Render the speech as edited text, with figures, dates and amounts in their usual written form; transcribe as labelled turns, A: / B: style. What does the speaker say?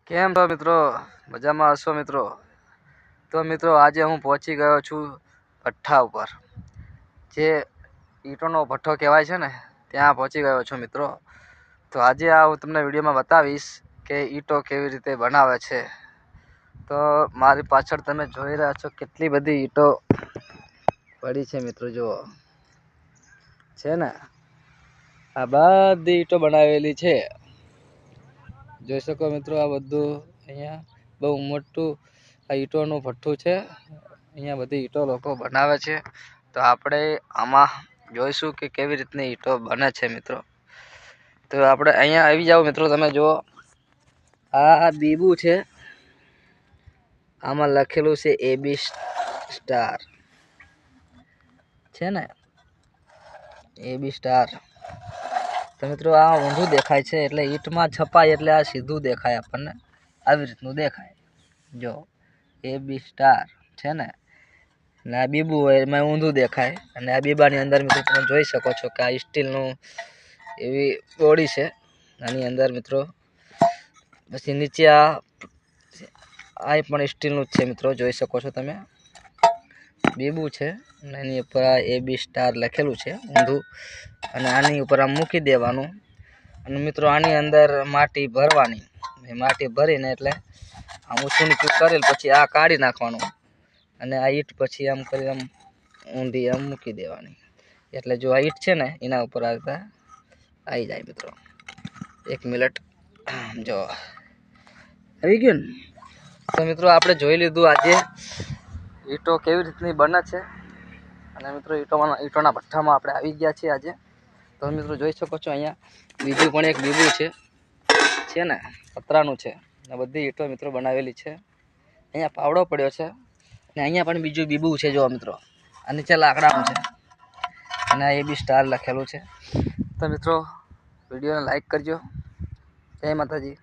A: કેમ છો મિત્રો? મજામાં હશો મિત્રો? તો મિત્રો આજે હું પહોંચી ગયો છું ભઠ્ઠા ઉપર, જે ઈંટોનો ભઠ્ઠો કહેવાય છે ને, ત્યાં પહોંચી ગયો છું મિત્રો. તો આજે હું તમને વિડીયોમાં બતાવીશ કે ઈંટો કેવી રીતે બનાવે છે. તો મારી પાછળ તમે જોઈ રહ્યા છો કેટલી બધી ઈંટો પડી છે મિત્રો. જુઓ છે ને, આ બધી ઈંટો બનાવેલી છે. જોઈ શકો મિત્રો, આ બધું અહીંયા બહુ મોટું આ ઈંટોનું ભઠ્ઠું છે. અહીંયા બધી ઈંટો લોકો બનાવે છે. તો આપણે આમાં જોઈશું કે કેવી રીતની ઈંટો બને છે મિત્રો. તો આપણે અહીંયા આવી જાઓ મિત્રો. તમે જુઓ, આ બીબુ છે. આમાં લખેલું છે AB સ્ટાર, છે ને, AB સ્ટાર. તો મિત્રો આ ઊંધું દેખાય છે, એટલે ઈંટમાં છપાય એટલે આ સીધું દેખાય આપણને, આવી રીતનું દેખાય. જો AB સ્ટાર છે ને, અને આ બીબુ હોય એમાં ઊંધું દેખાય. અને આ બીબાની અંદર મિત્રો તમે જોઈ શકો છો કે આ સ્ટીલનું એવી બોડી છે આની અંદર મિત્રો. પછી નીચે આ પણ સ્ટીલનું જ છે મિત્રો, જોઈ શકો છો તમે. બીબુ છે અને એની ઉપર આ AB સ્ટાર લખેલું છે ઊંધું, અને આની ઉપર આમ મૂકી દેવાનું. અને મિત્રો આની અંદર માટી ભરવાની. માટી ભરીને એટલે આમ ઊંચું નીચું કરેલ પછી આ કાઢી નાખવાનું, અને આ ઈંટ પછી આમ કરી આમ ઊંધી આમ મૂકી દેવાની. એટલે જો આ ઈંટ છે ને એના ઉપર આવતા આવી જાય મિત્રો. 1 મિનિટ, જો આવી ગયું ને. તો મિત્રો આપણે જોઈ લીધું આજે ઈંટો કેવી રીતની બને છે. અને મિત્રો ઈંટોના ભઠ્ઠામાં આપણે આવી ગયા છીએ આજે. તો મિત્રો જોઈ શકો છો અહીંયા બીજું પણ એક બીબુ છે ને, પતરાનું છે. અને બધી ઈંટો મિત્રો બનાવેલી છે. અહીંયા પાવડો પડ્યો છે, અને અહીંયા પણ બીજું બીબુ છે. જો મિત્રો આ નીચે લાકડાનું છે, અને આ AB સ્ટાર લખેલું છે. તો મિત્રો વિડીયોને લાઈક કરજો. જય માતાજી.